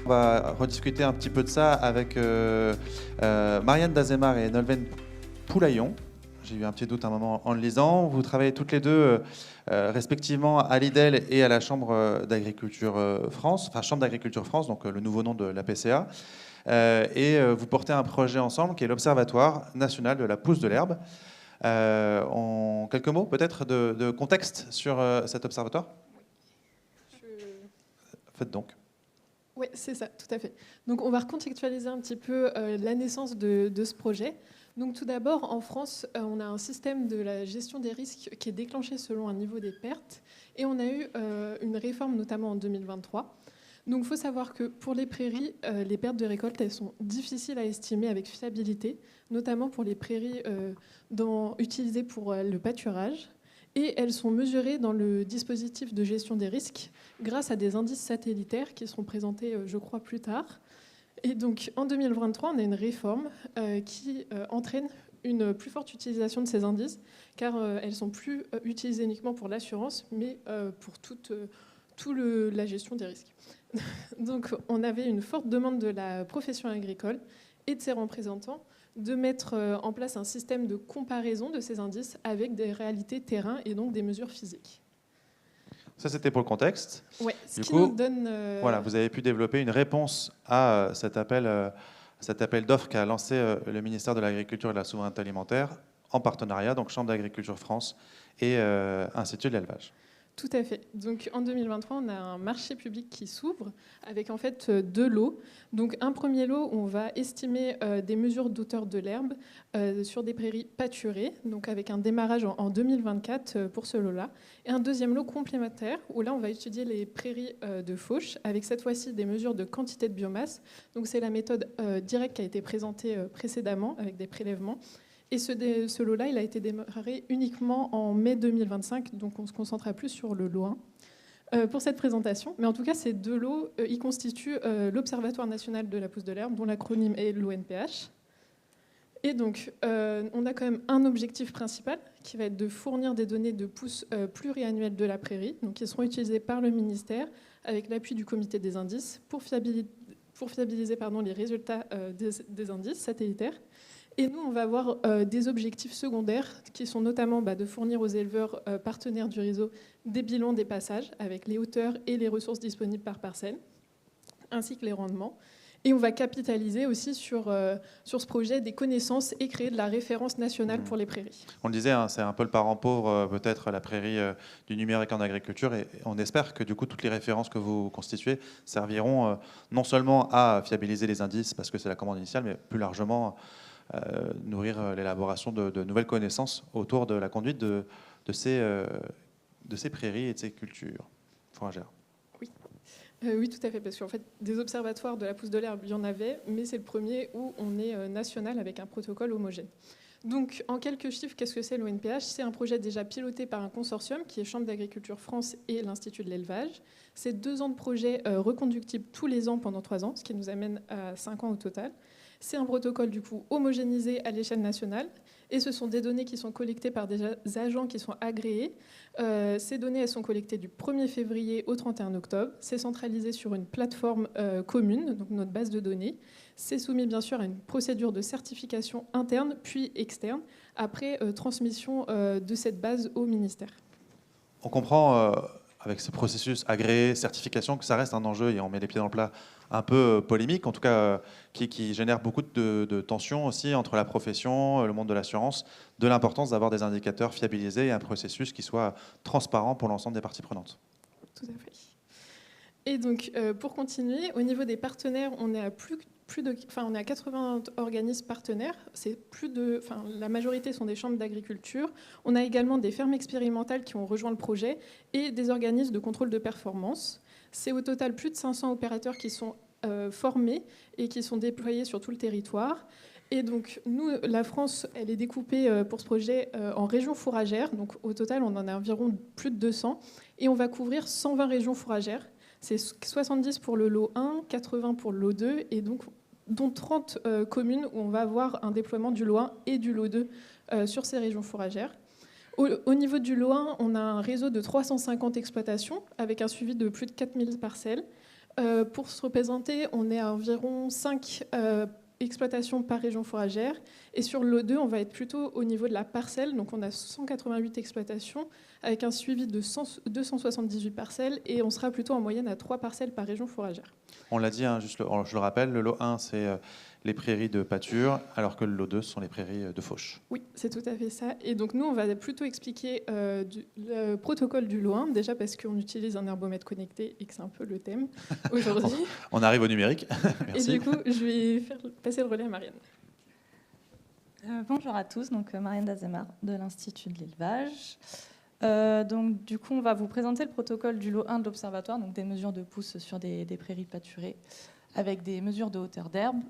On va rediscuter un petit peu de ça avec Marianne Dazemar et Nolwenn Poulaillon. J'ai eu un petit doute un moment en le lisant. Vous travaillez toutes les deux respectivement à l'IDEL et à la Chambre d'agriculture France, enfin Chambre d'agriculture France, donc le nouveau nom de la PCA. Vous portez un projet ensemble qui est l'Observatoire national de la pousse de l'herbe. En quelques mots peut-être de contexte sur cet observatoire. Faites donc. Oui, c'est ça, tout à fait. Donc, on va recontextualiser un petit peu la naissance de ce projet. Donc, tout d'abord, en France, on a un système de la gestion des risques qui est déclenché selon un niveau des pertes. Et on a eu une réforme, notamment en 2023. Donc, il faut savoir que pour les prairies, les pertes de récolte, elles sont difficiles à estimer avec fiabilité, notamment pour les prairies utilisées pour le pâturage. Et elles sont mesurées dans le dispositif de gestion des risques grâce à des indices satellitaires qui seront présentés, je crois, plus tard. Et donc, en 2023, on a une réforme qui entraîne une plus forte utilisation de ces indices, car elles ne sont plus utilisées uniquement pour l'assurance, mais pour toute la gestion des risques. Donc, on avait une forte demande de la profession agricole et de ses représentants de mettre en place un système de comparaison de ces indices avec des réalités terrain et donc des mesures physiques. Ça, c'était pour le contexte. Oui, ce du qui coup, nous donne... Voilà, vous avez pu développer une réponse à cet appel d'offres qu'a lancé le ministère de l'Agriculture et de la Souveraineté alimentaire en partenariat, donc Chambre d'agriculture France et Institut de l'élevage. Tout à fait. Donc en 2023, on a un marché public qui s'ouvre avec en fait deux lots. Donc un premier lot où on va estimer des mesures d'auteur de l'herbe sur des prairies pâturées, donc avec un démarrage en 2024 pour ce lot-là. Et un deuxième lot complémentaire où là on va étudier les prairies de fauche avec cette fois-ci des mesures de quantité de biomasse. Donc c'est la méthode directe qui a été présentée précédemment avec des prélèvements. Et ce lot-là, il a été démarré uniquement en mai 2025, donc on se concentrera plus sur le lot 1 pour cette présentation. Mais en tout cas, ces deux lots, ils constituent l'Observatoire national de la pousse de l'herbe, dont l'acronyme est l'ONPH. Et donc, on a quand même un objectif principal, qui va être de fournir des données de pousse pluriannuelles de la prairie, donc qui seront utilisées par le ministère, avec l'appui du comité des indices, pour fiabiliser les résultats des indices satellitaires. Et nous, on va avoir des objectifs secondaires qui sont notamment de fournir aux éleveurs partenaires du réseau des bilans des passages avec les hauteurs et les ressources disponibles par parcelle, ainsi que les rendements. Et on va capitaliser aussi sur ce projet des connaissances et créer de la référence nationale pour les prairies. On le disait, hein, c'est un peu le parent pauvre, peut-être la prairie du numérique en agriculture. Et on espère que du coup, toutes les références que vous constituez serviront non seulement à fiabiliser les indices, parce que c'est la commande initiale, mais plus largement nourrir l'élaboration de nouvelles connaissances autour de la conduite de ces prairies et de ces cultures fourragères. Oui, tout à fait, parce qu'en fait, des observatoires de la pousse de l'herbe, il y en avait, mais c'est le premier où on est national avec un protocole homogène. Donc, en quelques chiffres, qu'est-ce que c'est l'ONPH ? C'est un projet déjà piloté par un consortium qui est Chambre d'agriculture France et l'Institut de l'élevage. C'est 2 ans de projet reconductible tous les ans pendant 3 ans, ce qui nous amène à 5 ans au total. C'est un protocole du coup homogénéisé à l'échelle nationale et ce sont des données qui sont collectées par des agents qui sont agréés. Ces données, elles sont collectées du 1er février au 31 octobre. C'est centralisé sur une plateforme commune, donc notre base de données. C'est soumis bien sûr à une procédure de certification interne puis externe après transmission de cette base au ministère. On comprend avec ce processus agréé, certification, que ça reste un enjeu et on met les pieds dans le plat un peu polémique, en tout cas qui génère beaucoup de tensions aussi entre la profession, le monde de l'assurance, de l'importance d'avoir des indicateurs fiabilisés et un processus qui soit transparent pour l'ensemble des parties prenantes. Tout à fait. Et donc, pour continuer, au niveau des partenaires, on est à on est à 80 organismes partenaires. La majorité sont des chambres d'agriculture. On a également des fermes expérimentales qui ont rejoint le projet et des organismes de contrôle de performance. C'est au total plus de 500 opérateurs qui sont formés et qui sont déployés sur tout le territoire. Et donc, nous, la France, elle est découpée pour ce projet en régions fourragères. Donc, au total, on en a environ plus de 200. Et on va couvrir 120 régions fourragères. C'est 70 pour le lot 1, 80 pour le lot 2, et donc, dont 30 communes où on va avoir un déploiement du lot 1 et du lot 2 sur ces régions fourragères. Au niveau du lot 1, on a un réseau de 350 exploitations avec un suivi de plus de 4000 parcelles. Pour se représenter, on est à environ 5 exploitations par région fourragère. Et sur l'O2, on va être plutôt au niveau de la parcelle. Donc on a 188 exploitations avec un suivi de 278 parcelles. Et on sera plutôt en moyenne à 3 parcelles par région fourragère. On l'a dit, hein, je le rappelle, le lot 1, c'est les prairies de pâture, alors que le lot 2, ce sont les prairies de fauche. Oui, c'est tout à fait ça. Et donc nous, on va plutôt expliquer le protocole du lot 1, déjà parce qu'on utilise un herbomètre connecté et que c'est un peu le thème aujourd'hui. On arrive au numérique. Merci. Et du coup, je vais passer le relais à Marianne. Bonjour à tous, donc Marianne Dazemar de l'Institut de l'élevage. Donc du coup, on va vous présenter le protocole du lot 1 de l'Observatoire, donc des mesures de pousse sur des prairies pâturées avec des mesures de hauteur d'herbe.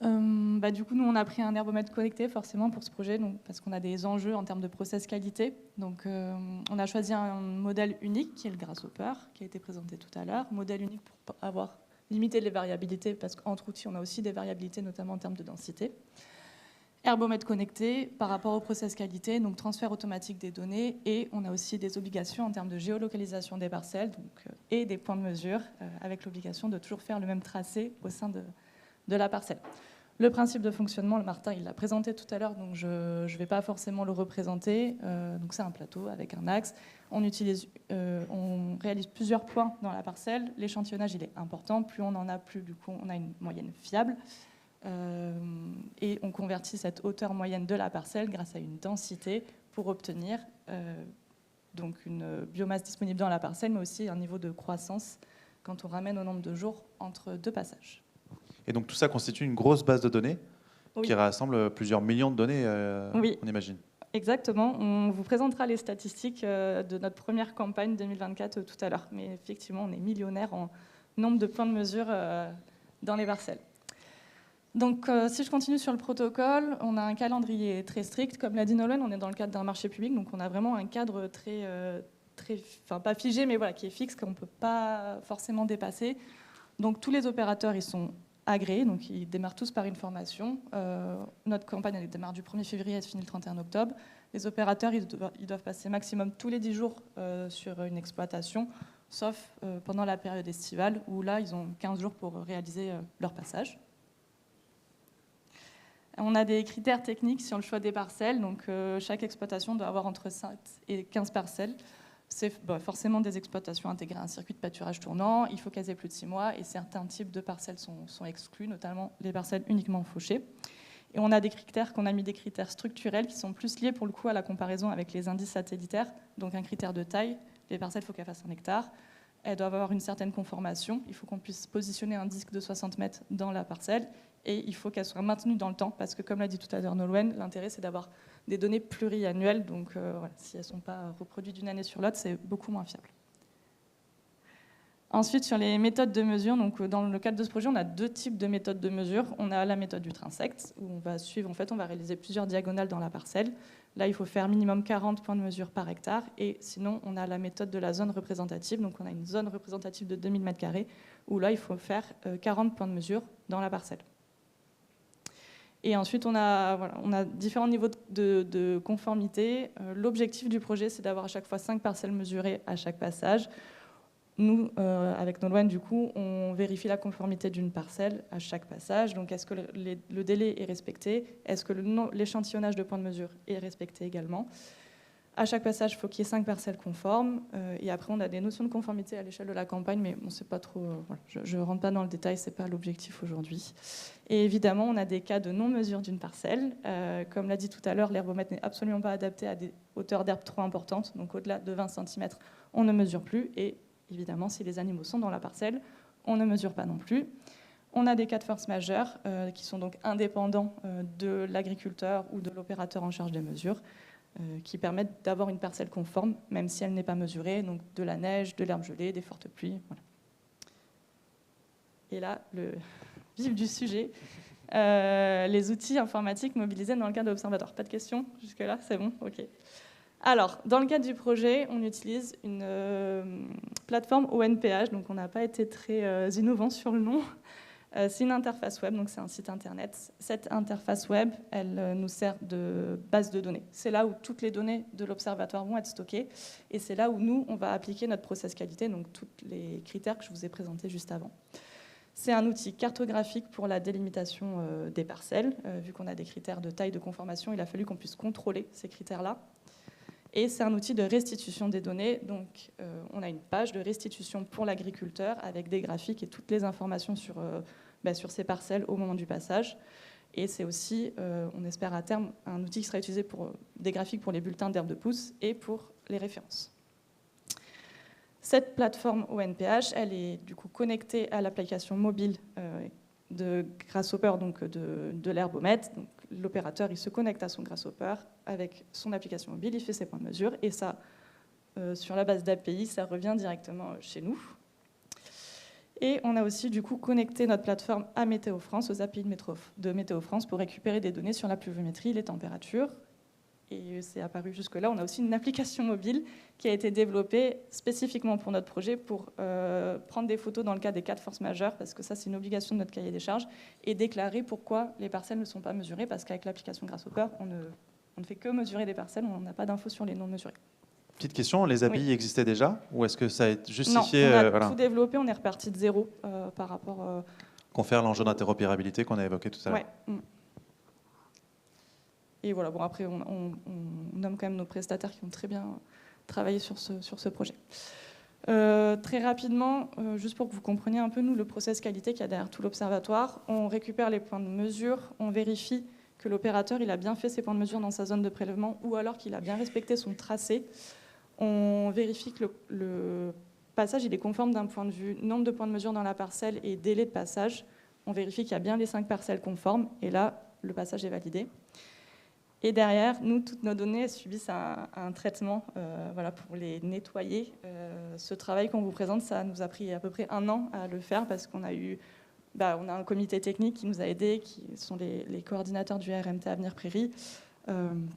Du coup, nous, on a pris un herbomètre connecté forcément pour ce projet, donc, parce qu'on a des enjeux en termes de process qualité. Donc, on a choisi un modèle unique qui est le Grasshopper, qui a été présenté tout à l'heure. Modèle unique pour avoir limité les variabilités, parce qu'entre outils, on a aussi des variabilités, notamment en termes de densité. Herbomètre connecté par rapport au process qualité, donc transfert automatique des données, et on a aussi des obligations en termes de géolocalisation des parcelles et des points de mesure, avec l'obligation de toujours faire le même tracé au sein de la parcelle. Le principe de fonctionnement, le Martin, il l'a présenté tout à l'heure, donc je ne vais pas forcément le représenter. Donc c'est un plateau avec un axe. On réalise plusieurs points dans la parcelle. L'échantillonnage, il est important. Plus on en a, plus du coup, on a une moyenne fiable. Et on convertit cette hauteur moyenne de la parcelle grâce à une densité pour obtenir donc une biomasse disponible dans la parcelle, mais aussi un niveau de croissance quand on ramène au nombre de jours entre deux passages. Et donc tout ça constitue une grosse base de données qui rassemble plusieurs millions de données, on imagine. Exactement. On vous présentera les statistiques de notre première campagne 2024 tout à l'heure. Mais effectivement, on est millionnaire en nombre de points de mesure dans les parcelles. Donc, si je continue sur le protocole, on a un calendrier très strict. Comme l'a dit Nolwenn, on est dans le cadre d'un marché public, donc on a vraiment un cadre pas figé, mais voilà, qui est fixe, qu'on ne peut pas forcément dépasser. Donc, tous les opérateurs, ils sont agréés, donc ils démarrent tous par une formation. Notre campagne, elle démarre du 1er février et se finit le 31 octobre. Les opérateurs, ils doivent passer maximum tous les 10 jours sur une exploitation, sauf pendant la période estivale, où là, ils ont 15 jours pour réaliser leur passage. On a des critères techniques sur le choix des parcelles. Donc, chaque exploitation doit avoir entre 5 et 15 parcelles. C'est forcément des exploitations intégrées à un circuit de pâturage tournant. Il faut qu'elles aient plus de 6 mois et certains types de parcelles sont exclus, notamment les parcelles uniquement fauchées. Et on a des critères qu'on a mis des critères structurels qui sont plus liés pour le coup à la comparaison avec les indices satellitaires. Donc, un critère de taille. Les parcelles, il faut qu'elles fassent 1 hectare. Elles doivent avoir une certaine conformation. Il faut qu'on puisse positionner un disque de 60 mètres dans la parcelle. Et il faut qu'elles soient maintenues dans le temps, parce que comme l'a dit tout à l'heure Nolwenn, l'intérêt c'est d'avoir des données pluriannuelles, donc si elles ne sont pas reproduites d'une année sur l'autre, c'est beaucoup moins fiable. Ensuite, sur les méthodes de mesure, donc dans le cadre de ce projet, on a 2 types de méthodes de mesure. On a la méthode du trinsecte, où on va suivre, on va réaliser plusieurs diagonales dans la parcelle. Là, il faut faire minimum 40 points de mesure par hectare, et sinon, on a la méthode de la zone représentative, donc on a une zone représentative de 2000 m², où là, il faut faire 40 points de mesure dans la parcelle. Et ensuite, on a différents niveaux de conformité. L'objectif du projet, c'est d'avoir à chaque fois 5 parcelles mesurées à chaque passage. Nous, avec Nolwenn, du coup, on vérifie la conformité d'une parcelle à chaque passage. Donc, est-ce que le délai est respecté? Est-ce que l'échantillonnage de points de mesure est respecté également? À chaque passage, il faut qu'il y ait 5 parcelles conformes. Et après, on a des notions de conformité à l'échelle de la campagne, mais on sait pas trop. Je ne rentre pas dans le détail, ce n'est pas l'objectif aujourd'hui. Et évidemment, on a des cas de non-mesure d'une parcelle. Comme l'a dit tout à l'heure, l'herbomètre n'est absolument pas adapté à des hauteurs d'herbe trop importantes. Donc, au-delà de 20 cm, on ne mesure plus. Et évidemment, si les animaux sont dans la parcelle, on ne mesure pas non plus. On a des cas de force majeure qui sont donc indépendants de l'agriculteur ou de l'opérateur en charge des mesures, qui permettent d'avoir une parcelle conforme, même si elle n'est pas mesurée, donc de la neige, de l'herbe gelée, des fortes pluies. Voilà. Et là, le vif du sujet, les outils informatiques mobilisés dans le cadre de l'Observatoire. Pas de questions jusque-là? C'est bon? Ok. Alors, dans le cadre du projet, on utilise une plateforme ONPH, donc on n'a pas été très innovant sur le nom. C'est une interface web, donc c'est un site internet. Cette interface web, elle nous sert de base de données. C'est là où toutes les données de l'observatoire vont être stockées, et c'est là où nous, on va appliquer notre process qualité, donc tous les critères que je vous ai présentés juste avant. C'est un outil cartographique pour la délimitation des parcelles. Vu qu'on a des critères de taille de conformation, il a fallu qu'on puisse contrôler ces critères-là. Et c'est un outil de restitution des données. Donc, on a une page de restitution pour l'agriculteur avec des graphiques et toutes les informations sur ces parcelles au moment du passage. Et c'est aussi, on espère à terme, un outil qui sera utilisé pour des graphiques pour les bulletins d'herbe de pousse et pour les références. Cette plateforme ONPH, elle est du coup connectée à l'application mobile de Grasshopper, donc de l'herbomètre. Donc, l'opérateur, il se connecte à son Grasshopper avec son application mobile, il fait ses points de mesure, et ça, sur la base d'API, ça revient directement chez nous. Et on a aussi du coup connecté notre plateforme à Météo France, aux API de Météo France, pour récupérer des données sur la pluviométrie, les températures. Et c'est apparu jusque-là. On a aussi une application mobile qui a été développée spécifiquement pour notre projet pour prendre des photos dans le cas des cas de force majeure, parce que ça, c'est une obligation de notre cahier des charges, et déclarer pourquoi les parcelles ne sont pas mesurées, parce qu'avec l'application Grasshopper, on ne fait que mesurer des parcelles, on n'a pas d'infos sur les non mesurés. Petite question, les API existaient déjà ou est-ce que ça a été justifié? Non, on a tout développé, on est reparti de zéro par rapport... Confère l'enjeu d'interopérabilité qu'on a évoqué tout à l'heure. Ouais. Et voilà, bon, après, on nomme quand même nos prestataires qui ont très bien travaillé sur ce projet. Très rapidement, juste pour que vous compreniez un peu, nous, le process qualité qu'il y a derrière tout l'observatoire, on récupère les points de mesure, on vérifie que l'opérateur il a bien fait ses points de mesure dans sa zone de prélèvement ou alors qu'il a bien respecté son tracé. On vérifie que le passage il est conforme d'un point de vue nombre de points de mesure dans la parcelle et délai de passage. On vérifie qu'il y a bien les 5 parcelles conformes et là, le passage est validé. Et derrière, nous, toutes nos données subissent un traitement pour les nettoyer. Ce travail qu'on vous présente, ça nous a pris à peu près 1 an à le faire parce qu'on a eu... on a un comité technique qui nous a aidés, qui sont les coordinateurs du RMT Avenir Prairie,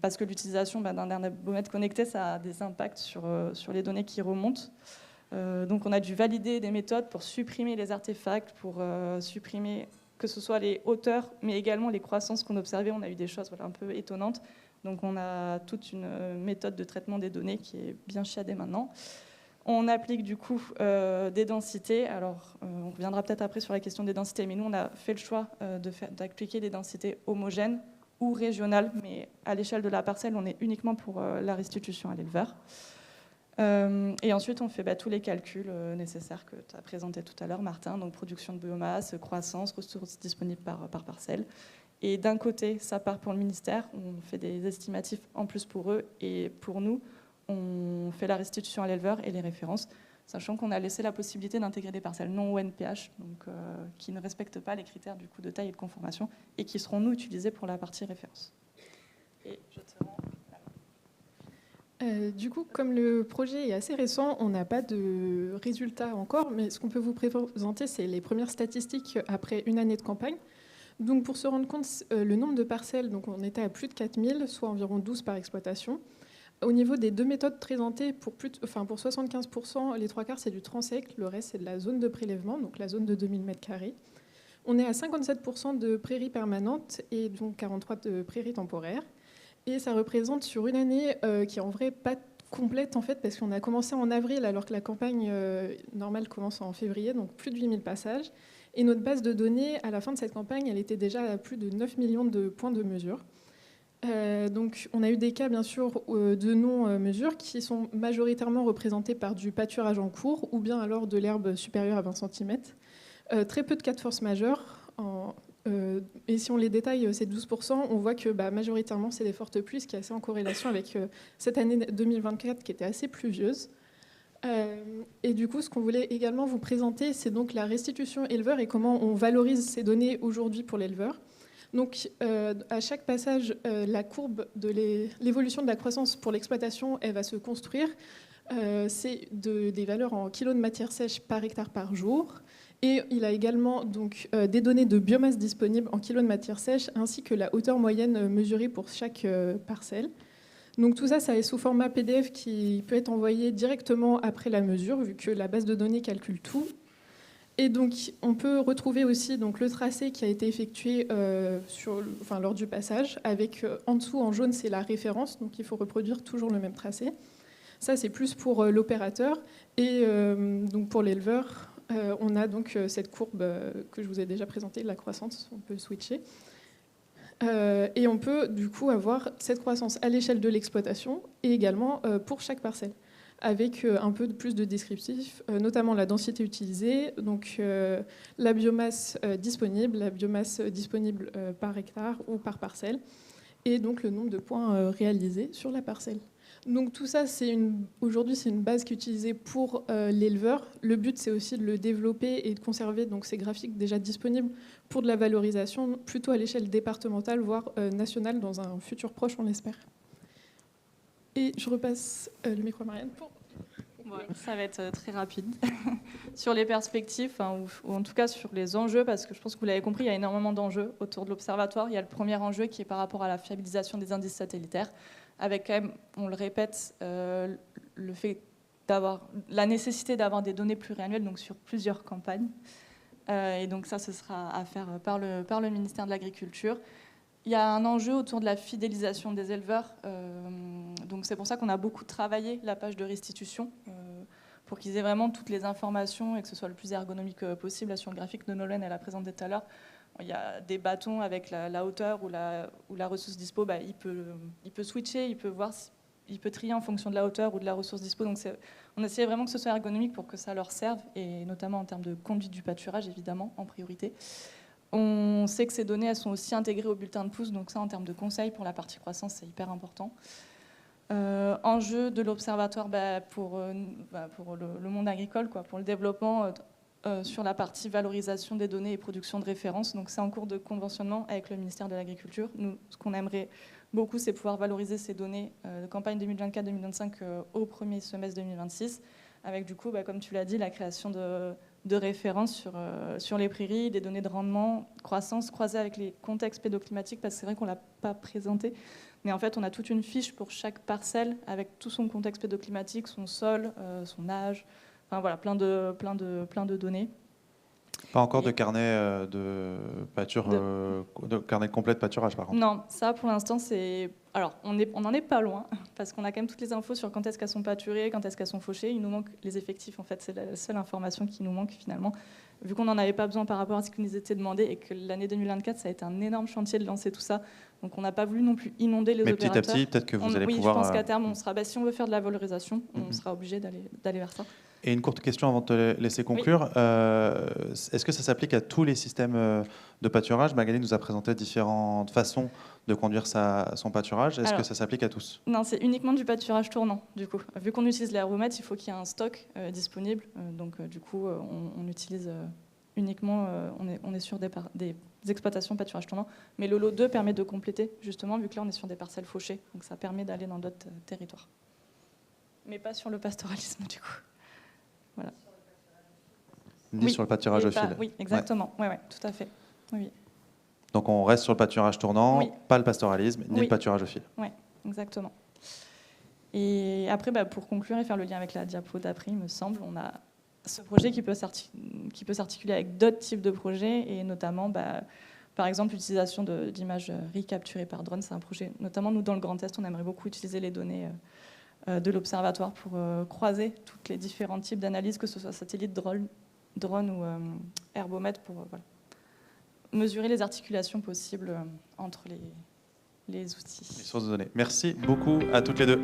parce que l'utilisation d'un herbomètre connecté, ça a des impacts sur les données qui remontent. Donc on a dû valider des méthodes pour supprimer les artefacts, pour supprimer que ce soit les hauteurs, mais également les croissances qu'on observait. On a eu des choses un peu étonnantes. Donc on a toute une méthode de traitement des données qui est bien chiadée maintenant. On applique du coup des densités. Alors, on reviendra peut-être après sur la question des densités, mais nous, on a fait le choix d'appliquer des densités homogènes ou régionales, mais à l'échelle de la parcelle, on est uniquement pour la restitution à l'éleveur. Et ensuite, on fait tous les calculs nécessaires que tu as présentés tout à l'heure, Martin, donc production de biomasse, croissance, ressources disponibles par parcelle. Et d'un côté, ça part pour le ministère, on fait des estimatifs en plus pour eux, et pour nous, on fait la restitution à l'éleveur et les références, sachant qu'on a laissé la possibilité d'intégrer des parcelles non ONPH, donc, qui ne respectent pas les critères du coup, de taille et de conformation, et qui seront, nous, utilisés pour la partie référence. Et je te rends... Du coup, comme le projet est assez récent, on n'a pas de résultats encore, mais ce qu'on peut vous présenter, c'est les premières statistiques après 1 année de campagne. Donc, pour se rendre compte, le nombre de parcelles, donc on était à plus de 4000, soit environ 12 par exploitation. Au niveau des 2 méthodes présentées, pour 75%, les 3/4, c'est du transect, le reste, c'est de la zone de prélèvement, donc la zone de 2000 m². On est à 57% de prairies permanentes et donc 43% de prairies temporaires. Et ça représente sur une année qui est en vrai pas complète, en fait, parce qu'on a commencé en avril, alors que la campagne normale commence en février, donc plus de 8000 passages. Et notre base de données, à la fin de cette campagne, elle était déjà à plus de 9 millions de points de mesure. Donc, on a eu des cas, bien sûr, de non-mesure qui sont majoritairement représentés par du pâturage en cours ou bien alors de l'herbe supérieure à 20 cm. Très peu de cas de force majeure. Et si on les détaille, ces 12%, on voit que majoritairement, c'est des fortes pluies, ce qui est assez en corrélation avec cette année 2024 qui était assez pluvieuse. Et du coup, ce qu'on voulait également vous présenter, c'est donc la restitution éleveur et comment on valorise ces données aujourd'hui pour l'éleveur. Donc, à chaque passage, la courbe de l'évolution de la croissance pour l'exploitation, elle va se construire. C'est des valeurs en kilos de matière sèche par hectare par jour. Et il a également donc, des données de biomasse disponibles en kilos de matière sèche, ainsi que la hauteur moyenne mesurée pour chaque parcelle. Donc tout ça, ça est sous format PDF qui peut être envoyé directement après la mesure, vu que la base de données calcule tout. Et donc, on peut retrouver aussi donc, le tracé qui a été effectué lors du passage, avec en dessous, en jaune, c'est la référence, donc il faut reproduire toujours le même tracé. Ça, c'est plus pour l'opérateur. Et donc, pour l'éleveur, on a donc cette courbe que je vous ai déjà présentée, la croissance, on peut switcher. Et on peut, du coup, avoir cette croissance à l'échelle de l'exploitation et également pour chaque parcelle, avec un peu plus de descriptif, notamment la densité utilisée, donc la biomasse disponible par hectare ou par parcelle, et donc le nombre de points réalisés sur la parcelle. Donc tout ça, aujourd'hui, c'est une base qui est utilisée pour l'éleveur. Le but, c'est aussi de le développer et de conserver donc, ces graphiques déjà disponibles pour de la valorisation, plutôt à l'échelle départementale, voire nationale, dans un futur proche, on l'espère. Et je repasse le micro à Marianne pour... Ouais, ça va être très rapide. Sur les perspectives, ou en tout cas sur les enjeux, parce que je pense que vous l'avez compris, il y a énormément d'enjeux autour de l'observatoire. Il y a le premier enjeu qui est par rapport à la fiabilisation des indices satellitaires, avec quand même, on le répète, le fait d'avoir la nécessité d'avoir des données pluriannuelles, donc sur plusieurs campagnes. Et donc ça, ce sera à faire par le ministère de l'Agriculture. Il y a un enjeu autour de la fidélisation des éleveurs. Donc c'est pour ça qu'on a beaucoup travaillé la page de restitution pour qu'ils aient vraiment toutes les informations et que ce soit le plus ergonomique possible. Là, sur le graphique de Nolwenn, elle a présenté tout à l'heure, il y a des bâtons avec la hauteur ou la ressource dispo. Il peut switcher, il peut voir, il peut trier en fonction de la hauteur ou de la ressource dispo. Donc on essayait vraiment que ce soit ergonomique pour que ça leur serve, et notamment en termes de conduite du pâturage, évidemment, en priorité. On sait que ces données, elles sont aussi intégrées au bulletin de pousse, donc ça, en termes de conseils pour la partie croissance, c'est hyper important. Enjeu de l'observatoire pour le monde agricole, pour le développement sur la partie valorisation des données et production de références. Donc c'est en cours de conventionnement avec le ministère de l'Agriculture. Nous, ce qu'on aimerait beaucoup, c'est pouvoir valoriser ces données de campagne 2024-2025 au premier semestre 2026, avec du coup, comme tu l'as dit, la création de références sur les prairies, des données de rendement, croissance, croisées avec les contextes pédoclimatiques, parce que c'est vrai qu'on ne l'a pas présenté, mais en fait, on a toute une fiche pour chaque parcelle, avec tout son contexte pédoclimatique, son sol, son âge, enfin voilà, plein de données. Pas encore de carnet de pâture, de carnet complet de pâturage, par contre. Non, ça pour l'instant c'est... Alors on n'en est pas loin, parce qu'on a quand même toutes les infos sur quand est-ce qu'elles sont pâturées, quand est-ce qu'elles sont fauchées. Il nous manque les effectifs, en fait, c'est la seule information qui nous manque finalement. Vu qu'on n'en avait pas besoin par rapport à ce qui nous était demandé, et que l'année 2024, ça a été un énorme chantier de lancer tout ça. Donc on n'a pas voulu non plus inonder les opérateurs. Mais petit à petit, peut-être que vous allez pouvoir... Oui, je pense qu'à terme, on sera, si on veut faire de la valorisation, on sera obligé d'aller vers ça. Et une courte question avant de te laisser conclure. Oui. Est-ce que ça s'applique à tous les systèmes de pâturage ? Magali nous a présenté différentes façons de conduire son pâturage. Est-ce que ça s'applique à tous ? Non, c'est uniquement du pâturage tournant, du coup. Vu qu'on utilise l'herbomètre, il faut qu'il y ait un stock disponible. Donc, du coup, on utilise uniquement... on est sur des exploitations pâturage tournant. Mais le lot 2 permet de compléter, justement, vu que là, on est sur des parcelles fauchées. Donc, ça permet d'aller dans d'autres territoires. Mais pas sur le pastoralisme, du coup. Voilà. Ni sur le pâturage au fil. Oui, exactement. Ouais. Ouais, tout à fait. Oui. Donc on reste sur le pâturage tournant, pas le pastoralisme, ni le pâturage au fil. Oui, exactement. Et après, pour conclure et faire le lien avec la diapo d'après, il me semble, on a ce projet qui peut s'articuler avec d'autres types de projets, et notamment, par exemple, l'utilisation d'images riz capturées par drone. C'est un projet, notamment nous, dans le Grand Est, on aimerait beaucoup utiliser les données de l'observatoire pour croiser tous les différents types d'analyses, que ce soit satellite, drone ou herbomètre, pour mesurer les articulations possibles entre les outils. Les sources de données. Merci beaucoup à toutes les deux.